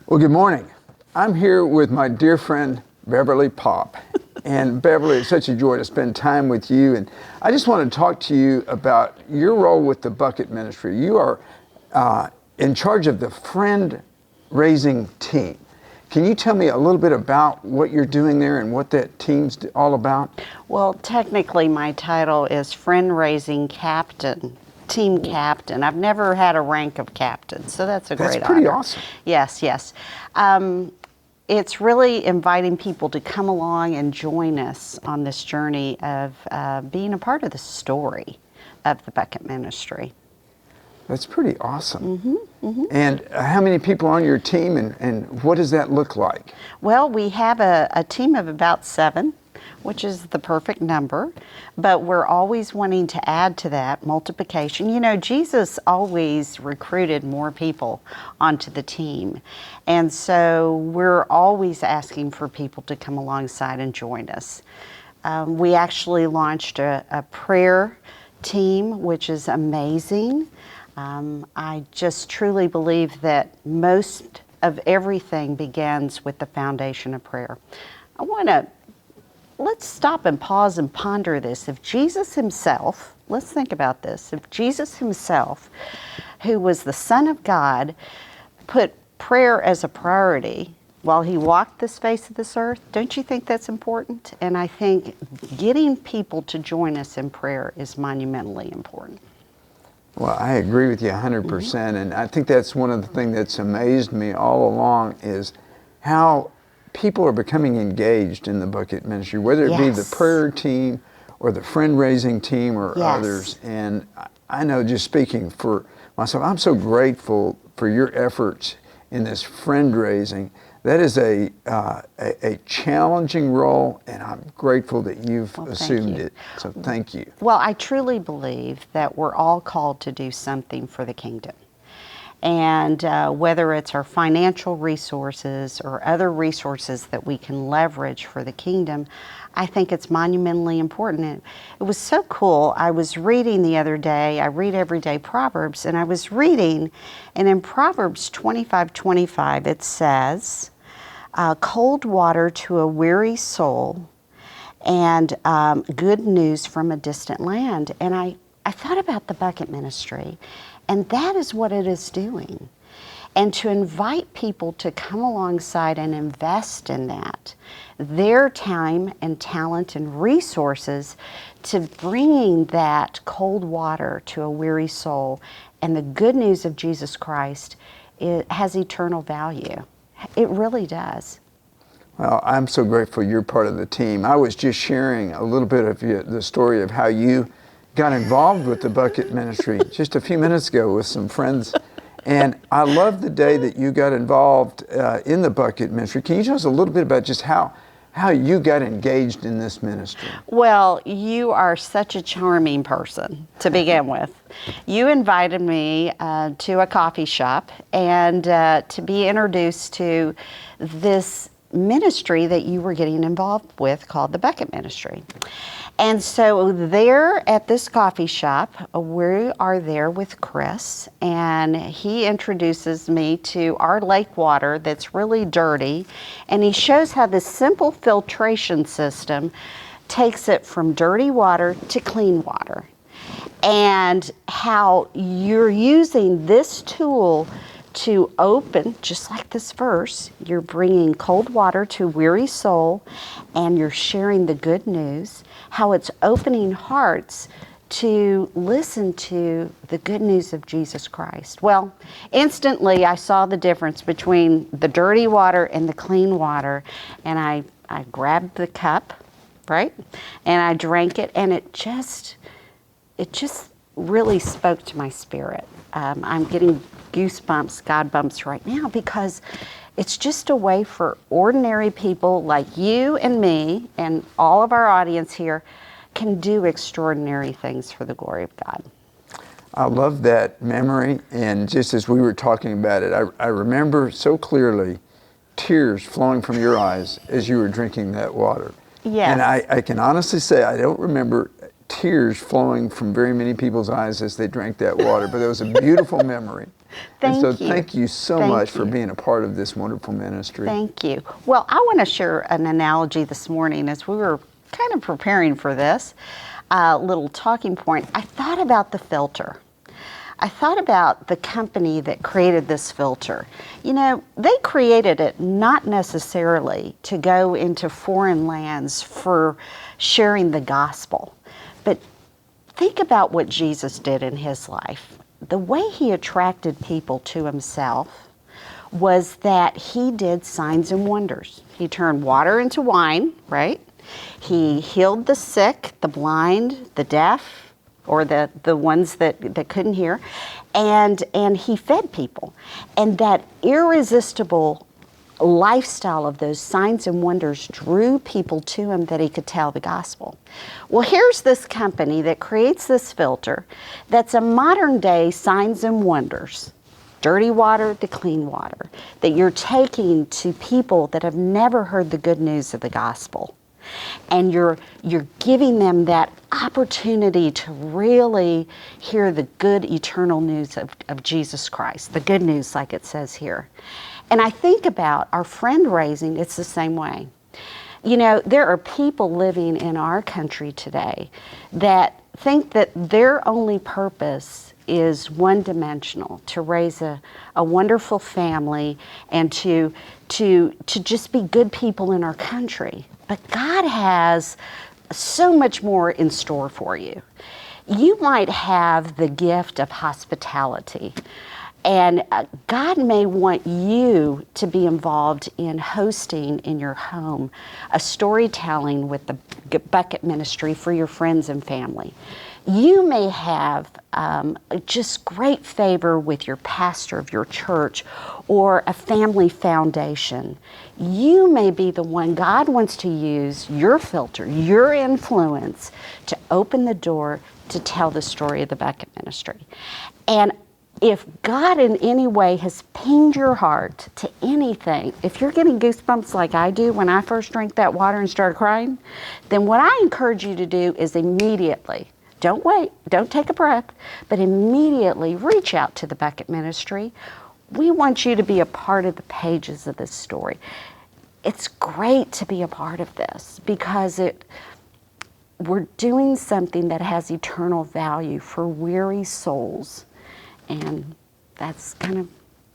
Well, good morning. I'm here with my dear friend, Beverly Pop. And Beverly, it's such a joy to spend time with you. And I just want to talk to you about your role with the Bucket Ministry. You are in charge of the friend raising team. Can you tell me a little bit about what you're doing there and what that team's all about? Well, technically my title is friend raising captain. Team captain. I've never had a rank of captain, so that's a great honor. That's pretty awesome. Yes, yes. It's really inviting people to come along and join us on this journey of being a part of the story of the Bucket Ministry. That's pretty awesome. And how many people are on your team, and what does that look like? Well, we have a team of about 7, which is the perfect number, but we're always wanting to add to that multiplication. You know, Jesus always recruited more people onto the team, and so we're always asking for people to come alongside and join us. We actually launched a prayer team, which is amazing. I just truly believe that most of everything begins with the foundation of prayer. Let's stop and pause and ponder this. If Jesus himself, let's think about this, if Jesus himself, who was the Son of God, put prayer as a priority while he walked this face of this earth, don't you think that's important? And I think getting people to join us in prayer is monumentally important. Well, I agree with you 100%, and I think that's one of the things that's amazed me all along is how people are becoming engaged in the Bucket Ministry, whether it be the prayer team or the friend-raising team or others. And I know, just speaking for myself, I'm so grateful for your efforts in this friend-raising. That is a challenging role, and I'm grateful that you've assumed it. So thank you. Well, I truly believe that we're all called to do something for the kingdom. And whether it's our financial resources or other resources that we can leverage for the kingdom, I think it's monumentally important. And it was so cool. I was reading the other day, I read every day Proverbs, and I was reading, and in Proverbs 25:25 it says, cold water to a weary soul and good news from a distant land. And I thought about the Bucket Ministry, and that is what it is doing. And to invite people to come alongside and invest in that, their time and talent and resources to bringing that cold water to a weary soul and the good news of Jesus Christ, it has eternal value. It really does. Well, I'm so grateful you're part of the team. I was just sharing a little bit of the story of how you got involved with the Bucket Ministry just a few minutes ago with some friends. And I love the day that you got involved in the Bucket Ministry. Can you tell us a little bit about just how you got engaged in this ministry? Well, you are such a charming person to begin with. You invited me to a coffee shop and to be introduced to this ministry that you were getting involved with called the Bucket Ministry. And so there at this coffee shop, we are there with Chris, and he introduces me to our lake water that's really dirty, and he shows how this simple filtration system takes it from dirty water to clean water, and how you're using this tool to open, just like this verse, you're bringing cold water to a weary soul, and you're sharing the good news, how it's opening hearts to listen to the good news of Jesus Christ. Well, instantly I saw the difference between the dirty water and the clean water, and I grabbed the cup, right? And I drank it, and it just really spoke to my spirit. I'm getting goosebumps, God bumps right now, because it's just a way for ordinary people like you and me and all of our audience here can do extraordinary things for the glory of God. I love that memory, and just as we were talking about it, I remember so clearly tears flowing from your eyes as you were drinking that water. Yes. And I can honestly say I don't remember tears flowing from very many people's eyes as they drank that water, but it was a beautiful memory. Thank you. Thank you so Thank much for you. being a part of this wonderful ministry. Thank you. Well, I want to share an analogy this morning as we were kind of preparing for this little talking point. I thought about the filter. I thought about the company that created this filter. You know, they created it not necessarily to go into foreign lands for sharing the gospel, but think about what Jesus did in his life. The way he attracted people to himself was that he did signs and wonders. He turned water into wine, right? He healed the sick, the blind, the deaf, or the ones that couldn't hear, and he fed people. And that irresistible lifestyle of those signs and wonders drew people to him that he could tell the gospel. Well, here's this company that creates this filter that's a modern day signs and wonders, dirty water to clean water, that you're taking to people that have never heard the good news of the gospel. And you're giving them that opportunity to really hear the good eternal news of Jesus Christ, the good news like it says here. And I think about our friend raising, it's the same way. You know, there are people living in our country today that think that their only purpose is one-dimensional, to raise a wonderful family and to just be good people in our country. But God has so much more in store for you. You might have the gift of hospitality, and God may want you to be involved in hosting in your home a storytelling with the bucket ministry for your friends and family. You may have just great favor with your pastor of your church or a family foundation. You may be the one God wants to use your filter, your influence, to open the door to tell the story of the bucket ministry. And if God in any way has pinged your heart to anything, if you're getting goosebumps like I do when I first drank that water and started crying, then what I encourage you to do is immediately, don't wait, don't take a breath, but immediately reach out to the bucket ministry. We want you to be a part of the pages of this story. It's great to be a part of this because we're doing something that has eternal value for weary souls. And that's kind of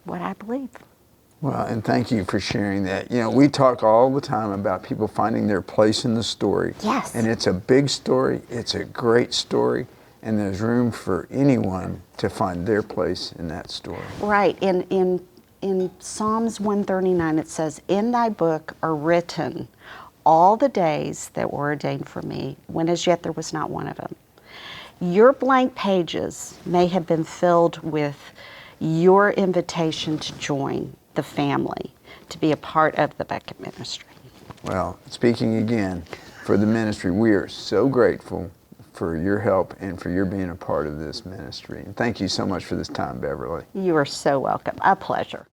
what I believe. Well, and thank you for sharing that. You know, we talk all the time about people finding their place in the story. Yes. And it's a big story, it's a great story, and there's room for anyone to find their place in that story. Right. In Psalms 139, it says, "In thy book are written all the days that were ordained for me, when as yet there was not one of them." Your blank pages may have been filled with your invitation to join the family, to be a part of the bucket ministry. Well, speaking again for the ministry, we are so grateful for your help and for your being a part of this ministry. And thank you so much for this time, Beverly. You are so welcome. A pleasure.